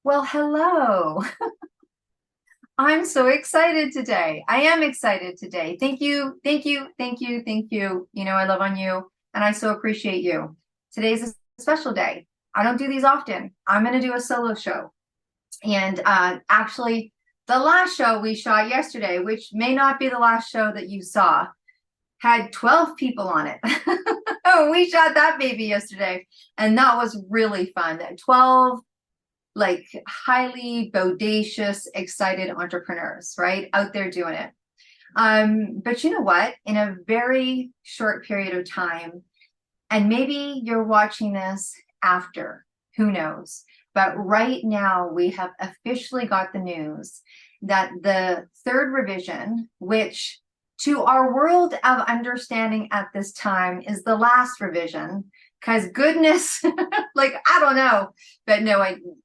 Well, hello. I'm so excited today. I am excited today. Thank you, thank you, thank you, thank you. You know, I love on you and I so appreciate you. Today's a special day. I don't do these often. I'm going to do a solo show. And actually, the last show we shot yesterday, which may not be the last show that you saw, had 12 people on it. Oh, we shot that baby yesterday, and that was really fun. 12 like highly bodacious, excited entrepreneurs, right? Out there doing it. But you know what? In a very short period of time, and maybe you're watching this after, who knows? But right now, we have officially got the news that the third revision, which to our world of understanding at this time is the last revision, because goodness, like, I don't know. But no,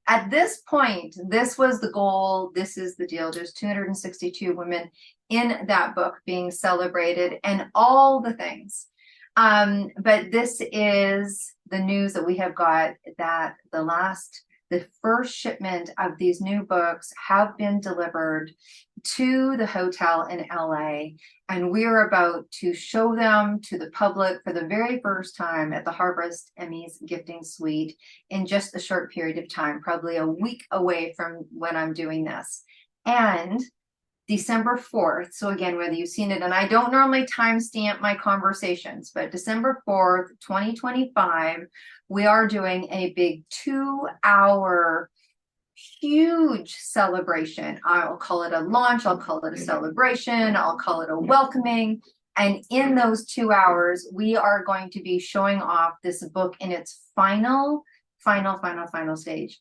at this point, this was the goal. This is the deal. There's 262 women in that book being celebrated and all the things. But this is the news that we have got, that the first shipment of these new books have been delivered to the hotel in LA, and we're about to show them to the public for the very first time at the Harvest Emmys Gifting Suite in just a short period of time, probably a week away from when I'm doing this. And December 4th. So again, whether you've seen it, and I don't normally timestamp my conversations, but December 4th, 2025, we are doing a big 2 hour huge celebration. I'll call it a launch, I'll call it a celebration, I'll call it a welcoming. And in those 2 hours, we are going to be showing off this book in its final stage.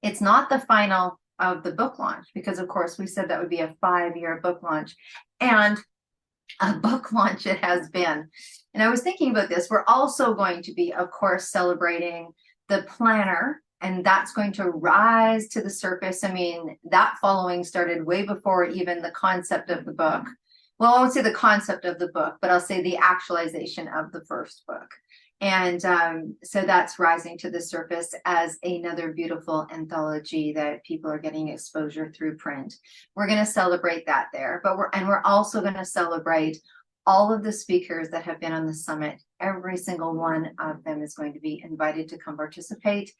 It's not the final of the book launch, because of course we said that would be a 5-year book launch, and a book launch it has been. And I was thinking about this. We're also going to be, of course, celebrating the planner, and that's going to rise to the surface. I mean, that following started way before even the concept of the book. Well, I won't say the concept of the book, but I'll say the actualization of the first book. And so that's rising to the surface as another beautiful anthology that people are getting exposure through print. We're going to celebrate that there, but we're also going to celebrate all of the speakers that have been on the summit. Every single one of them is going to be invited to come participate,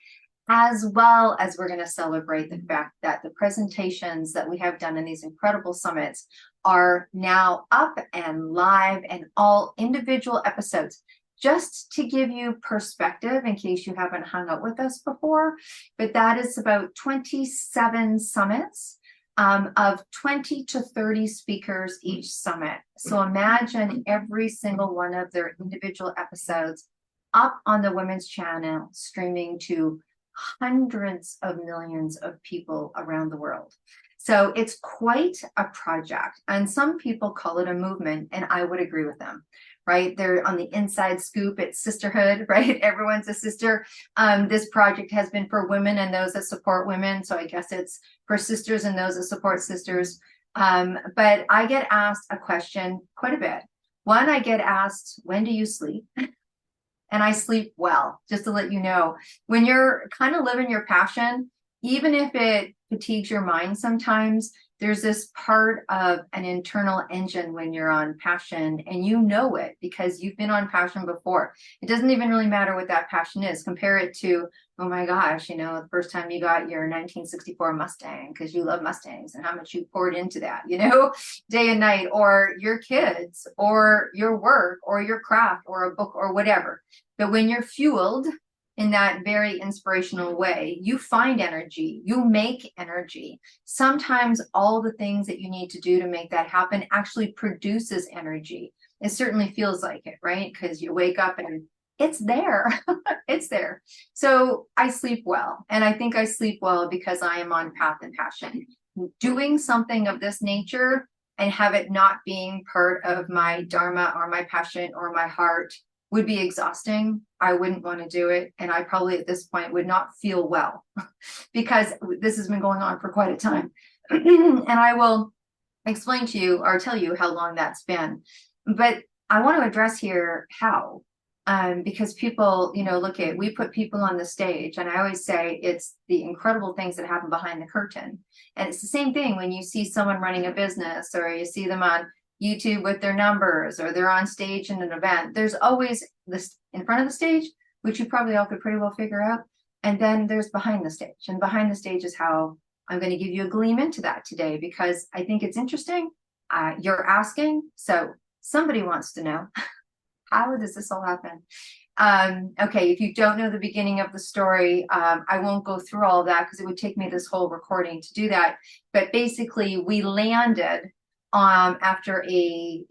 as well as we're going to celebrate the fact that the presentations that we have done in these incredible summits are now up and live, and all individual episodes. Just to give you perspective, in case you haven't hung out with us before, but that is about 27 summits of 20 to 30 speakers each summit. So imagine every single one of their individual episodes up on the Women's Channel, streaming to hundreds of millions of people around the world. So it's quite a project, and some people call it a movement, and I would agree with them. Right? They're on the inside scoop. It's sisterhood, right? Everyone's a sister. This project has been for women and those that support women. So I guess it's for sisters and those that support sisters. But I get asked a question quite a bit. One, I get asked, when do you sleep? And I sleep well, just to let you know. When you're kind of living your passion, even if it fatigues your mind sometimes, there's this part of an internal engine when you're on passion, and you know it because you've been on passion before. It doesn't even really matter what that passion is. Compare it to, oh my gosh, you know, the first time you got your 1964 Mustang because you love Mustangs and how much you poured into that, you know, day and night, or your kids, or your work, or your craft, or a book, or whatever. But when you're fueled in that very inspirational way, you find energy, you make energy. Sometimes all the things that you need to do to make that happen actually produces energy. It certainly feels like it, right? Because you wake up and it's there. It's there. So I sleep well. And I think I sleep well because I am on path and passion. Doing something of this nature and have it not being part of my dharma or my passion or my heart would be exhausting. I wouldn't want to do it. And I probably at this point would not feel well because this has been going on for quite a time. And I will explain to you or tell you how long that's been. But I want to address here how. Because people, look at, we put people on the stage, and I always say it's the incredible things that happen behind the curtain. And it's the same thing when you see someone running a business, or you see them on YouTube with their numbers, or they're on stage in an event. There's always this in front of the stage, which you probably all could pretty well figure out. And then there's behind the stage. And behind the stage is how I'm going to give you a gleam into that today, because I think it's interesting. You're asking, so somebody wants to know. How does this all happen? Okay, if you don't know the beginning of the story, I won't go through all of that because it would take me this whole recording to do that. But basically, we landed after a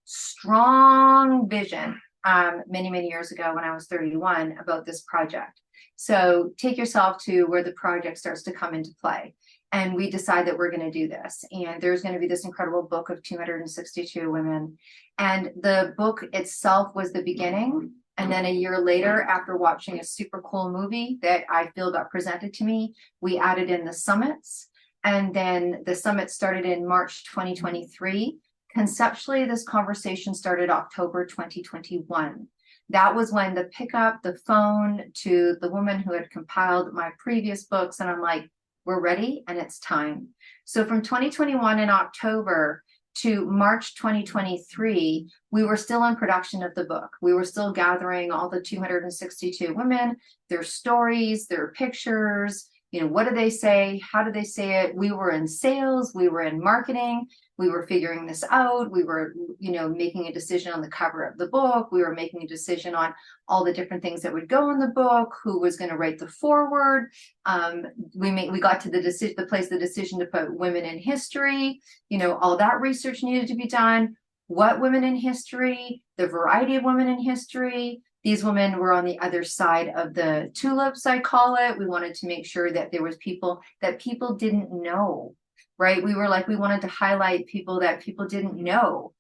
strong vision many years ago when I was 31 about this project. So take yourself to where the project starts to come into play. And we decide that we're going to do this. And there's going to be this incredible book of 262 women. And the book itself was the beginning. And then a year later, after watching a super cool movie that I feel got presented to me, we added in the summits. And then the summit started in March 2023. Conceptually, this conversation started October 2021. That was when the pickup the phone to the woman who had compiled my previous books. And I'm like, we're ready and it's time. So from 2021 in October to March 2023, we were still in production of the book. We were still gathering all the 262 women, their stories, their pictures, what do they say? How do they say it? We were in sales, we were in marketing, we were figuring this out. We were, making a decision on the cover of the book. We were making a decision on all the different things that would go in the book, who was going to write the foreword. We got to the place, the decision to put women in history. All that research needed to be done. What women in history, the variety of women in history. These women were on the other side of the tulips, I call it. We wanted to make sure that there was people that people didn't know, right? We wanted to highlight people that people didn't know,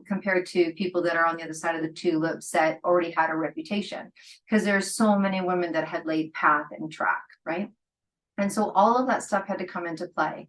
compared to people that are on the other side of the tulips that already had a reputation, because there's so many women that had laid path and track, right? And so all of that stuff had to come into play.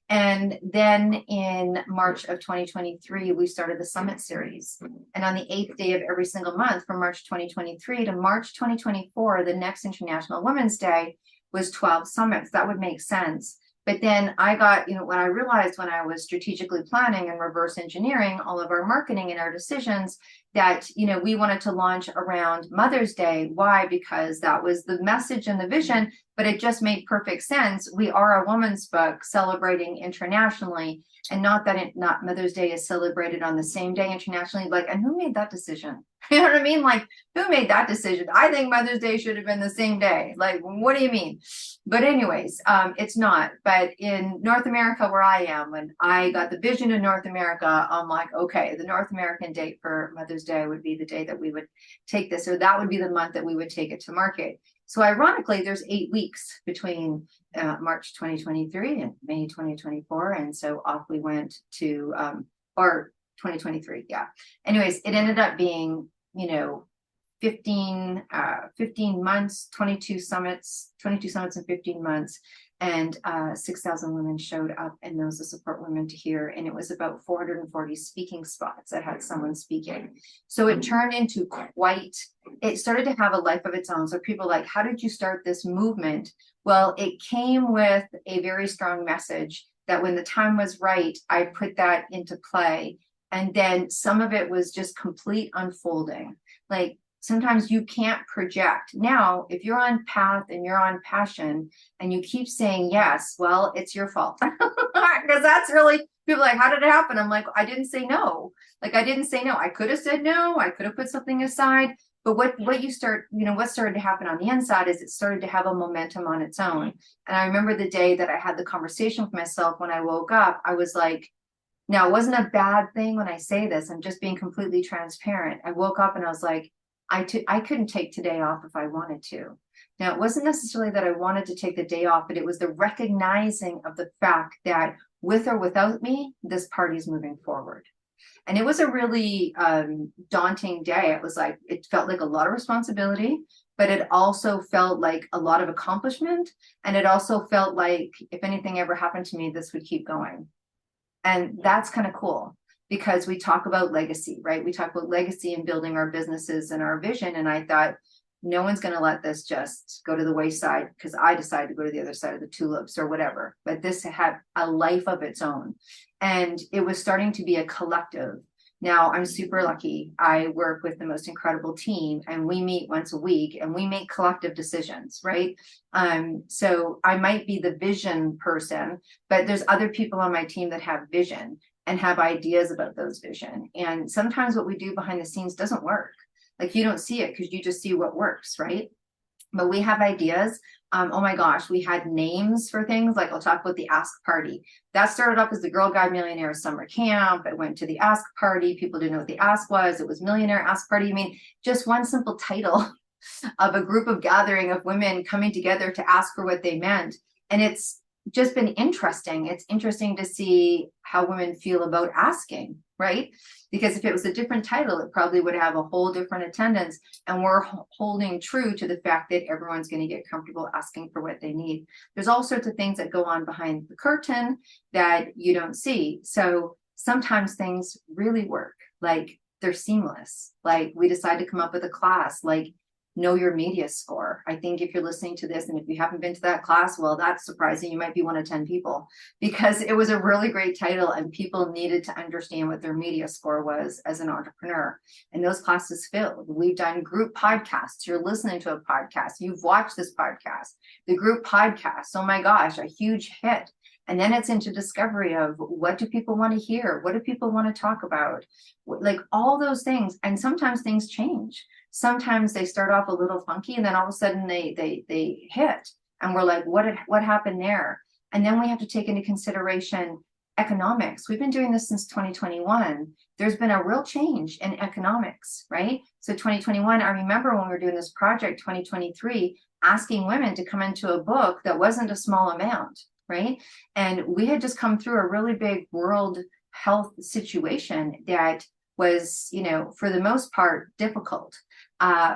And then in March of 2023, we started the Summit Series. And on the 8th day of every single month from March 2023 to March 2024, the next International Women's Day was 12 summits. That would make sense. But then I got, when I realized when I was strategically planning and reverse engineering all of our marketing and our decisions that, we wanted to launch around Mother's Day. Why? Because that was the message and the vision, but it just made perfect sense. We are a woman's book celebrating internationally, and not Mother's Day is celebrated on the same day internationally. And who made that decision? You know what I mean? Who made that decision? I think Mother's Day should have been the same day. What do you mean? But anyways, it's not. But in North America, where I am, when I got the vision in North America, I'm like, okay, the North American date for Mother's Day would be the day that we would take this, or that would be the month that we would take it to market. So ironically, there's 8 weeks between March 2023 and May 2024. And so off we went to, or 2023. Yeah. Anyways, it ended up being, 15 months, 22 summits in 15 months. And 6,000 women showed up, and those to support women to hear. And it was about 440 speaking spots that had someone speaking. So it turned into it started to have a life of its own. So people like, how did you start this movement? Well, it came with a very strong message that when the time was right, I put that into play. And then some of it was just complete unfolding. Sometimes you can't project. Now, if you're on path and you're on passion and you keep saying yes, well, it's your fault. Because that's really, people are like, how did it happen? I'm like, I didn't say no. I didn't say no. I could have said no. I could have put something aside. But what started to happen on the inside is it started to have a momentum on its own. And I remember the day that I had the conversation with myself when I woke up, I was like, now, it wasn't a bad thing when I say this. I'm just being completely transparent. I woke up and I was like, I couldn't take today off if I wanted to. Now, it wasn't necessarily that I wanted to take the day off, but it was the recognizing of the fact that with or without me, this party's moving forward. And it was a really daunting day. It felt like a lot of responsibility, but it also felt like a lot of accomplishment. And it also felt like if anything ever happened to me, this would keep going. And that's kind of cool. because we talk about legacy, right? We talk about legacy and building our businesses and our vision. And I thought, no one's going to let this just go to the wayside because I decided to go to the other side of the tulips or whatever. But this had a life of its own. And it was starting to be a collective. Now, I'm super lucky. I work with the most incredible team, and we meet once a week and we make collective decisions, right? So I might be the vision person, but there's other people on my team that have vision and have ideas about those vision. And sometimes what we do behind the scenes doesn't work. Like you don't see it because you just see what works, right? But we have ideas. Oh my gosh, we had names for things. Like I'll talk about the Ask Party. That started up as the Girl Guide Millionaire Summer Camp. It went to the Ask Party. People didn't know what the Ask was. It was Millionaire Ask Party. I mean, just one simple title of a group of gathering of women coming together to ask for what they meant. And it's just been interesting. It's interesting to see how women feel about asking, right? Because if it was a different title, it probably would have a whole different attendance. And we're holding true to the fact that everyone's going to get comfortable asking for what they need. There's all sorts of things that go on behind the curtain that you don't see. So sometimes things really work, like they're seamless. Like we decide to come up with a class, like know your media score. I think if you're listening to this and if you haven't been to that class, well, that's surprising. You might be one of 10 people because it was a really great title and people needed to understand what their media score was as an entrepreneur. And those classes filled. We've done group podcasts. You're listening to a podcast. You've watched this podcast. The group podcast, oh my gosh, a huge hit. And then it's into discovery of what do people want to hear? What do people want to talk about? Like all those things. And sometimes things change. Sometimes they start off a little funky and then all of a sudden they hit. And we're like, what happened there? And then we have to take into consideration economics. We've been doing this since 2021. There's been a real change in economics, right? So 2021, I remember when we were doing this project, 2023, asking women to come into a book that wasn't a small amount, right? And we had just come through a really big world health situation that was, for the most part, difficult,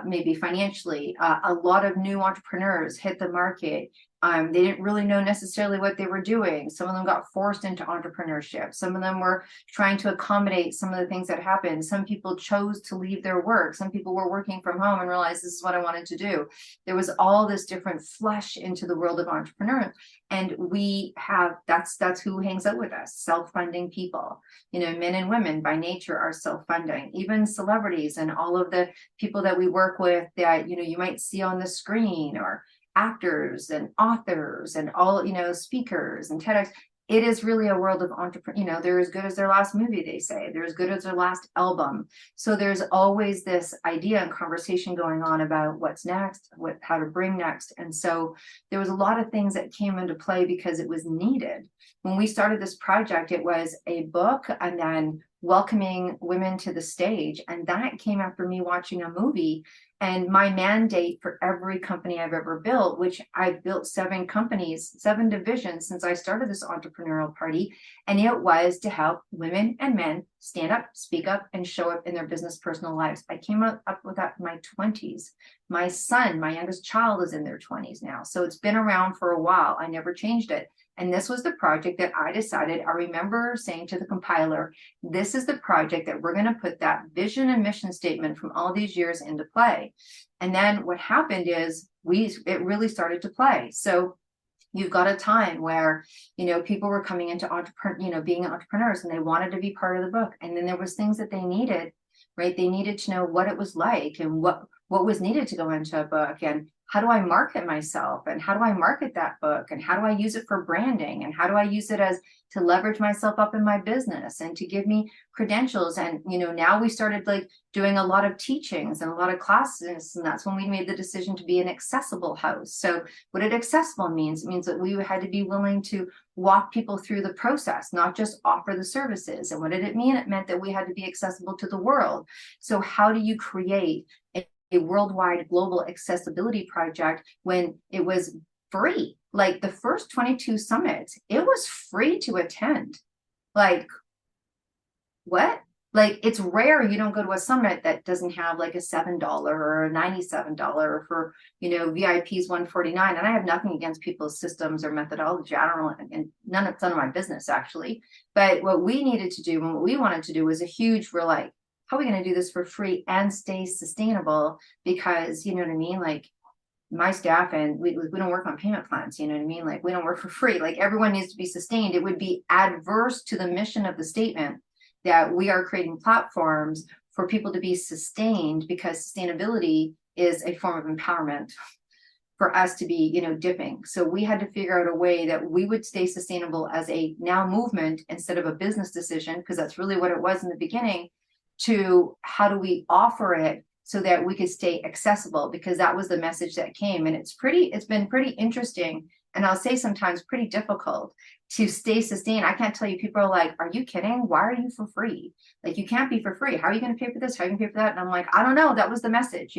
maybe financially. A lot of new entrepreneurs hit the market. They didn't really know necessarily what they were doing. Some of them got forced into entrepreneurship. Some of them were trying to accommodate some of the things that happened. Some people chose to leave their work. Some people were working from home and realized this is what I wanted to do. There was all this different flesh into the world of entrepreneurs. And we have, that's who hangs out with us, self-funding people. Men and women by nature are self-funding, even celebrities and all of the people that we work with that, you might see on the screen, or actors and authors and all, speakers and TEDx. It is really a world of entrepreneur. They're as good as their last movie, they say. They're as good as their last album. So there's always this idea and conversation going on about what's next, how to bring next. And so there was a lot of things that came into play because it was needed. When we started this project, it was a book and then welcoming women to the stage. And that came after me watching a movie. And my mandate for every company I've ever built, which I've built 7 companies, 7 divisions since I started this entrepreneurial party. And it was to help women and men stand up, speak up, and show up in their business, personal lives. I came up with that in my 20s. My son, my youngest child, is in their 20s now. So it's been around for a while. I never changed it. And this was the project that I decided, I remember saying to the compiler, this is the project that we're going to put that vision and mission statement from all these years into play. And then what happened is it really started to play. So you've got a time where, people were coming into being entrepreneurs and they wanted to be part of the book. And then there was things that they needed, right? They needed to know what it was like and what was needed to go into a book, and how do I market myself, and how do I market that book, and how do I use it for branding, and how do I use it as to leverage myself up in my business and to give me credentials. And now we started doing a lot of teachings and a lot of classes, and that's when we made the decision to be an accessible house. So what did accessible means? It means that we had to be willing to walk people through the process, not just offer the services. And what did it mean? It meant that we had to be accessible to the world. So how do you create a worldwide global accessibility project when it was free? Like the first 22 summits, it was free to attend. Like, what? Like, it's rare you don't go to a summit that doesn't have like a $7 or a $97 for, VIPs 149. And I have nothing against people's systems or methodology. I don't know, and none of my business actually. But what we needed to do and what we wanted to do was a huge, we're like, how are we going to do this for free and stay sustainable? Because you know what I mean? Like, my staff and we don't work on payment plans, you know what I mean? Like, we don't work for free. Like, everyone needs to be sustained. It would be adverse to the mission of the statement that we are creating platforms for people to be sustained, because sustainability is a form of empowerment for us to be, dipping. So we had to figure out a way that we would stay sustainable as a now movement instead of a business decision, because that's really what it was in the beginning, to how do we offer it so that we could stay accessible, because that was the message that came. And it's been pretty interesting, and I'll say sometimes pretty difficult to stay sustained. I can't tell you, people are like, are you kidding? Why are you for free? Like, you can't be for free. How are you going to pay for this? How are you going to pay for that? And I'm like, I don't know. That was the message,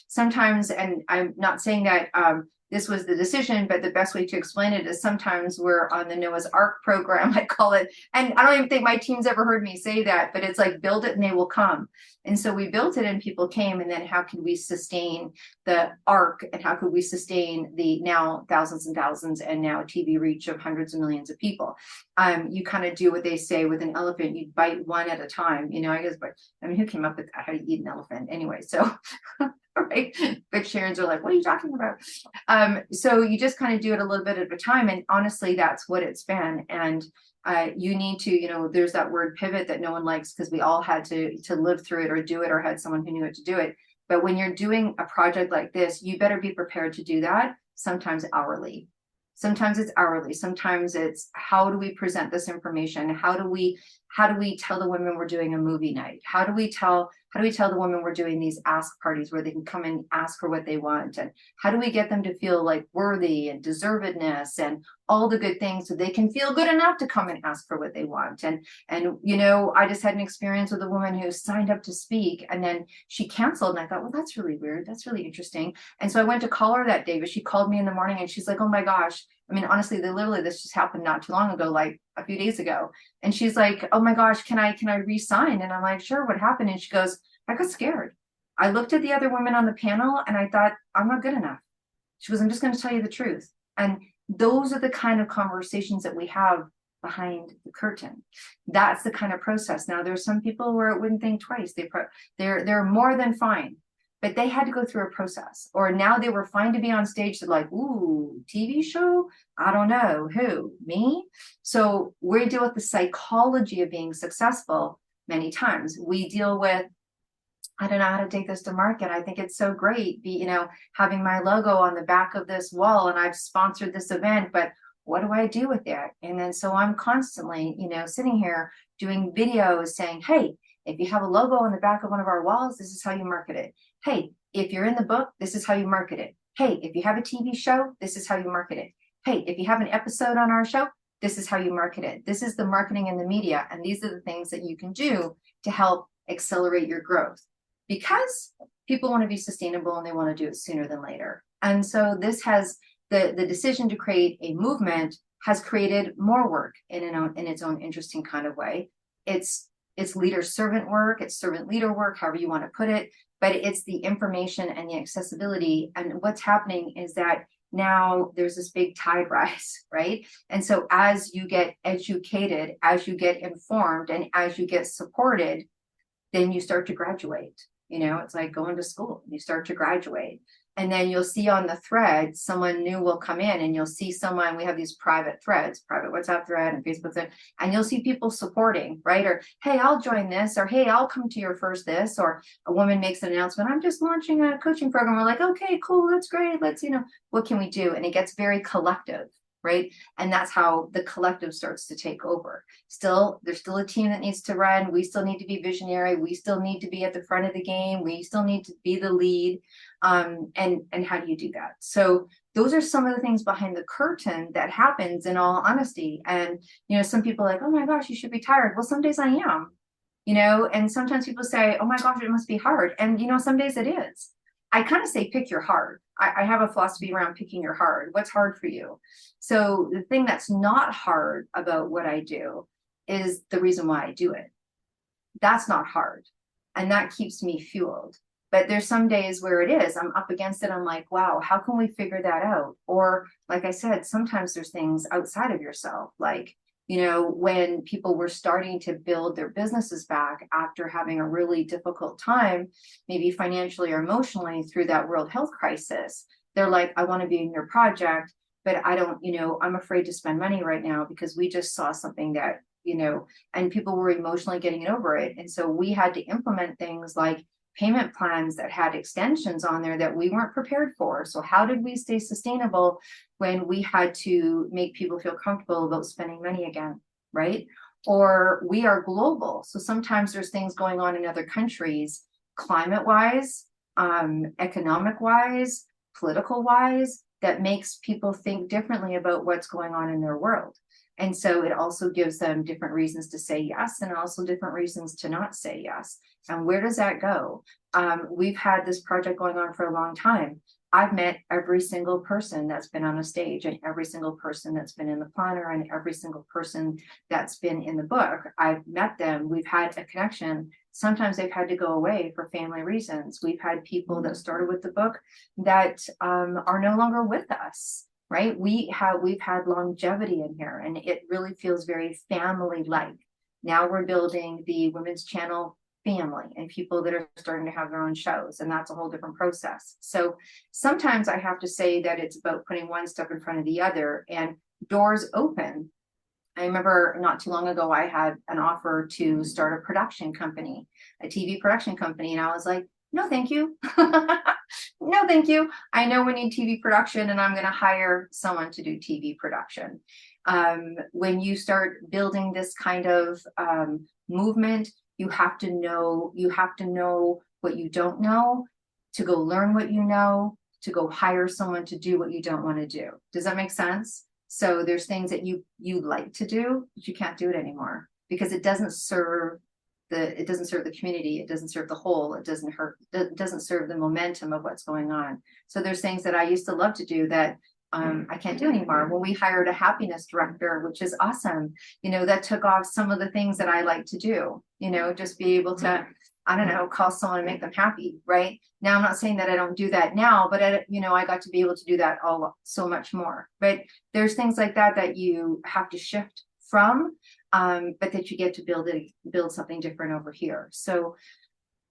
sometimes. And I'm not saying that this was the decision, but the best way to explain it is sometimes we're on the Noah's Ark program, I call it. And I don't even think my team's ever heard me say that, but it's like, build it and they will come. And so we built it and people came. And then how can we sustain the arc, and how could we sustain the now thousands and thousands and now TV reach of hundreds of millions of people? You kind of do what they say with an elephant, you bite one at a time, I guess. But I mean, who came up with that? How do you eat an elephant anyway? So right, but Sharon's are like, what are you talking about? So you just kind of do it a little bit at a time. And honestly, that's what it's been. And you need to, there's that word pivot that no one likes, because we all had to live through it or do it, or had someone who knew it to do it. But when you're doing a project like this, you better be prepared to do that, sometimes hourly. Sometimes it's hourly. Sometimes it's, how do we present this information? How do we tell the women we're doing a movie night? How do we tell the women we're doing these ask parties where they can come and ask for what they want? And how do we get them to feel like worthy and deservedness and all the good things, so they can feel good enough to come and ask for what they want? And I just had an experience with a woman who signed up to speak, and then she canceled. And I thought, well, that's really weird. That's really interesting. And so I went to call her that day, but she called me in the morning and she's like, oh my gosh. I mean, honestly, this just happened not too long ago, like a few days ago. And she's like, oh my gosh, can I re-sign? And I'm like, sure, what happened? And she goes, I got scared. I looked at the other women on the panel and I thought, I'm not good enough. She goes, I'm just going to tell you the truth. And those are the kind of conversations that we have behind the curtain. That's the kind of process. Now, there's some people where it wouldn't think twice. They're more than fine, but they had to go through a process. Or now they were fine to be on stage. They're like, ooh, TV show? I don't know. Who? Me? So we deal with the psychology of being successful many times. We deal with, I don't know how to take this to market. I think it's so great, having my logo on the back of this wall, and I've sponsored this event, but what do I do with it? And then so I'm constantly, sitting here doing videos saying, hey, if you have a logo on the back of one of our walls, this is how you market it. Hey, if you're in the book, this is how you market it. Hey, if you have a TV show, this is how you market it. Hey, if you have an episode on our show, this is how you market it. This is the marketing in the media. And these are the things that you can do to help accelerate your growth, because people want to be sustainable and they want to do it sooner than later. And so this has the decision to create a movement has created more work in its own interesting kind of way. It's leader servant work, it's servant leader work, however you want to put it, but it's the information and the accessibility. And what's happening is that now there's this big tide rise, right? And so as you get educated, as you get informed, and as you get supported, then you start to graduate. It's like going to school. You start to graduate. And then you'll see on the thread, someone new will come in, and you'll see someone, we have these private threads, private WhatsApp thread and Facebook thread, and you'll see people supporting, right? Or, hey, I'll join this, or hey, I'll come to your first this, or a woman makes an announcement, I'm just launching a coaching program. We're like, okay, cool, that's great. Let's, what can we do? And it gets very collective, right? And that's how the collective starts to take over. There's still a team that needs to run. We still need to be visionary. We still need to be at the front of the game. We still need to be the lead. And how do you do that? So those are some of the things behind the curtain that happens, in all honesty. And, some people are like, oh my gosh, you should be tired. Well, some days I am, and sometimes people say, oh my gosh, it must be hard. And, some days it is. I kind of say, pick your hard. I have a philosophy around picking your hard. What's hard for you? So the thing that's not hard about what I do is the reason why I do it. That's not hard. And that keeps me fueled. But there's some days where it is, I'm up against it. I'm like, wow, how can we figure that out? Or like I said, sometimes there's things outside of yourself, like, when people were starting to build their businesses back after having a really difficult time, maybe financially or emotionally through that world health crisis, they're like, I want to be in your project, but I don't, I'm afraid to spend money right now because we just saw something that, and people were emotionally getting over it. And so we had to implement things like payment plans that had extensions on there that we weren't prepared for. So how did we stay sustainable when we had to make people feel comfortable about spending money again, right? Or we are global. So sometimes there's things going on in other countries, climate wise, economic wise, political wise, that makes people think differently about what's going on in their world. And so it also gives them different reasons to say yes, and also different reasons to not say yes. And where does that go? We've had this project going on for a long time. I've met every single person that's been on a stage, and every single person that's been in the planner, and every single person that's been in the book. I've met them. We've had a connection. Sometimes they've had to go away for family reasons. We've had people that started with the book that are no longer with us. Right? We've had longevity in here, and it really feels very family-like. Now we're building the women's channel family and people that are starting to have their own shows, and that's a whole different process. So sometimes I have to say that it's about putting one step in front of the other, and doors open. I remember not too long ago, I had an offer to start a production company, a TV production company, and I was like, no, thank you. No, thank you. I know we need TV production, and I'm going to hire someone to do TV production. When you start building this kind of movement, you have to know what you don't know, to go learn what you know, to go hire someone to do what you don't want to do. Does that make sense? So there's things that you like to do, but you can't do it anymore because it doesn't serve the community, it doesn't serve the whole, it doesn't serve the momentum of what's going on. So there's things that I used to love to do that I can't do anymore. When we hired a happiness director, which is awesome, that took off some of the things that I like to do, just be able to, I don't know, call someone and make them happy, right? Now, I'm not saying that I don't do that now, but I got to be able to do that all so much more. But there's things like that you have to shift from, but that you get to build something different over here. So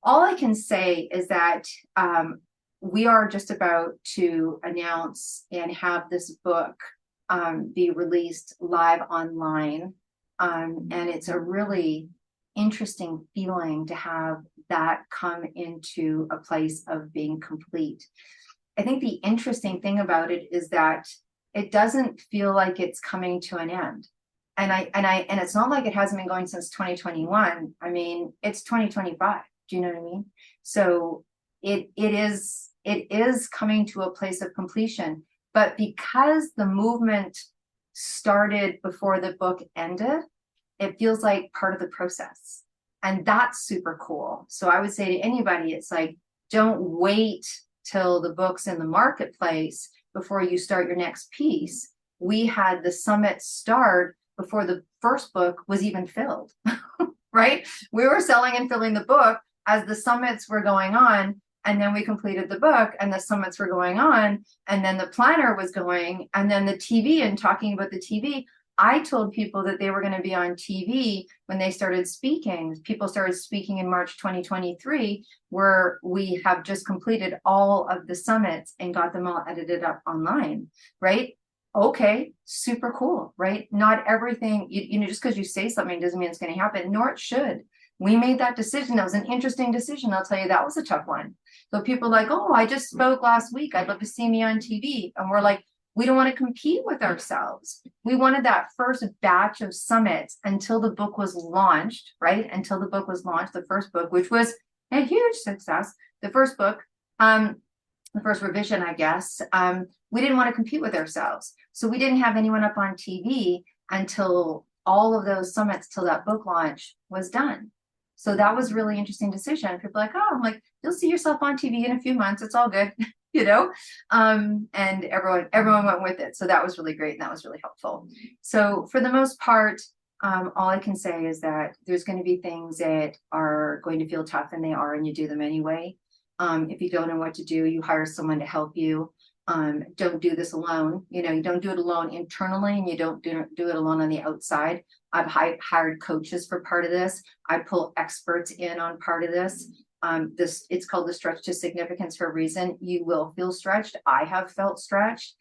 all I can say is that we are just about to announce and have this book be released live online. And it's a really interesting feeling to have that come into a place of being complete. I think the interesting thing about it is that it doesn't feel like it's coming to an end. And it's not like it hasn't been going since 2021. I mean, it's 2025. Do you know what I mean? So it is coming to a place of completion. But because the movement started before the book ended, it feels like part of the process. And that's super cool. So I would say to anybody, it's like, don't wait till the book's in the marketplace before you start your next piece. We had the summit start before the first book was even filled, right? We were selling and filling the book as the summits were going on, and then we completed the book and the summits were going on, and then the planner was going, and then the TV, and talking about the TV. I told people that they were going to be on TV when they started speaking. People started speaking in March 2023, where we have just completed all of the summits and got them all edited up online, right? Okay, super cool, right? Not everything, just because you say something doesn't mean it's going to happen, nor it should. We made that decision. That was an interesting decision. I'll tell you, that was a tough one. So people are like, oh, I just spoke last week. I'd love to see me on TV. And we're like, we don't want to compete with ourselves. We wanted that first batch of summits until the book was launched, right? Until the book was launched, the first book, which was a huge success. The first book, the first revision, I guess, we didn't want to compete with ourselves. So we didn't have anyone up on TV until all of those summits, till that book launch was done. So that was a really interesting decision. People are like, oh, I'm like, you'll see yourself on TV in a few months. It's all good, and everyone went with it. So that was really great. And that was really helpful. So for the most part, All I can say is that there's going to be things that are going to feel tough, and they are, and you do them anyway. If you don't know what to do, you hire someone to help you. Don't do this alone. You know, you don't do it alone internally, and you don't do it alone on the outside. I've hired coaches for part of this. I pull experts in on part of this. It's called the stretch to significance for a reason. You will feel stretched. I have felt stretched.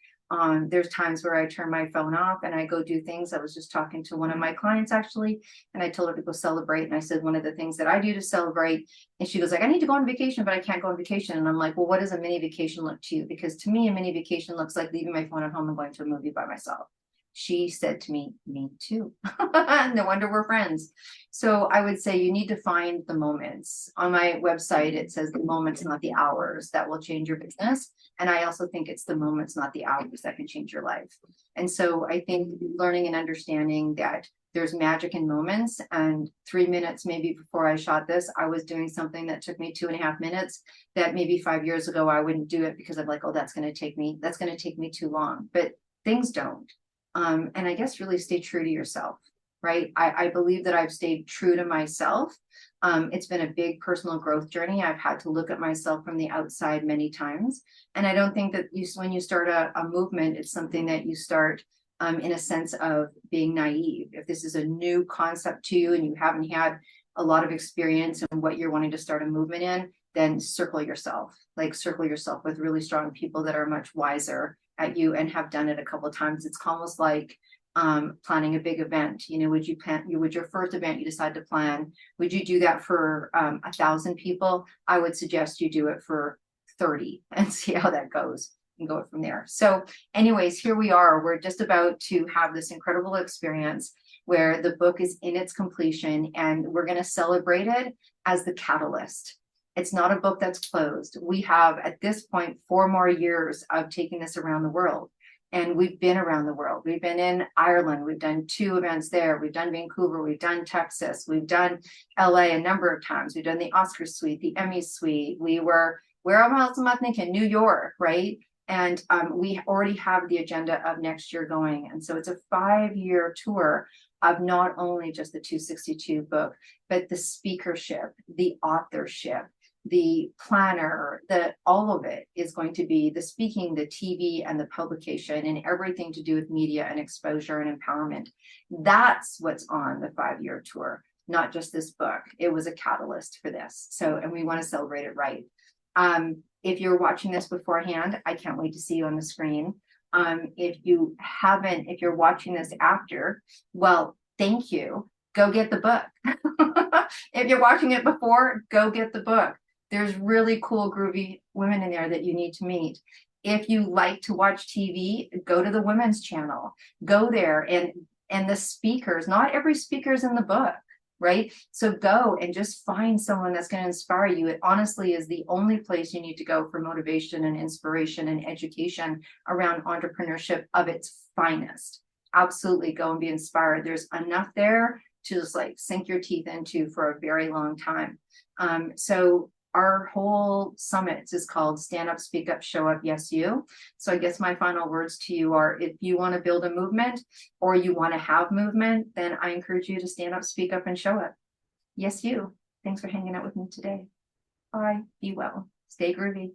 There's times where I turn my phone off and I go do things. I was just talking to one of my clients actually, and I told her to go celebrate. And I said, one of the things that I do to celebrate, and she goes like, I need to go on vacation, but I can't go on vacation. And I'm like, well, what does a mini vacation look to you? Because to me, a mini vacation looks like leaving my phone at home and going to a movie by myself. She said to me too. No wonder we're friends. So I would say you need to find the moments. On my website, it says the moments, not the hours, that will change your business. And I also think it's the moments, not the hours, that can change your life. And so I think learning and understanding that there's magic in moments. And 3 minutes maybe before I shot this, I was doing something that took me 2.5 minutes that maybe 5 years ago I wouldn't do it because I'm like, oh, that's going to take me too long. But things don't. And I guess really stay true to yourself, right? I believe that I've stayed true to myself. It's been a big personal growth journey. I've had to look at myself from the outside many times. And I don't think that when you start a movement, it's something that you start in a sense of being naive. If this is a new concept to you and you haven't had a lot of experience in what you're wanting to start a movement in, then circle yourself with really strong people that are much wiser at you and have done it a couple of times. It's almost like planning a big event. You know, would your first event you decide to plan, would you do that for 1,000 people? I would suggest you do it for 30 and see how that goes and go from there. So anyways, here we are. We're just about to have this incredible experience where the book is in its completion, and we're going to celebrate it as the catalyst. It's not a book that's closed. We have, at this point, 4 more years of taking this around the world. And we've been around the world. We've been in Ireland. We've done 2 events there. We've done Vancouver. We've done Texas. We've done LA a number of times. We've done the Oscar suite, the Emmy suite. We were, where else am I thinking? New York, right? And we already have the agenda of next year going. And so it's a 5-year tour of not only just the 262 book, but the speakership, the authorship, the planner, all of it is going to be the speaking, the TV, and the publication, and everything to do with media and exposure and empowerment. That's what's on the 5-year tour, not just this book. It was a catalyst for this. So, and we want to celebrate it right. If you're watching this beforehand, I can't wait to see you on the screen. If you're watching this after, well, thank you. Go get the book. If you're watching it before, go get the book. There's really cool, groovy women in there that you need to meet. If you like to watch TV, go to the women's channel. Go there, and the speakers, not every speaker is in the book, right? So go and just find someone that's going to inspire you. It honestly is the only place you need to go for motivation and inspiration and education around entrepreneurship of its finest. Absolutely go and be inspired. There's enough there to just like sink your teeth into for a very long time. So our whole summit is called Stand Up, Speak Up, Show Up, Yes You. So I guess my final words to you are, if you want to build a movement or you want to have movement, then I encourage you to stand up, speak up, and show up. Yes, you. Thanks for hanging out with me today. Bye. Be well. Stay groovy.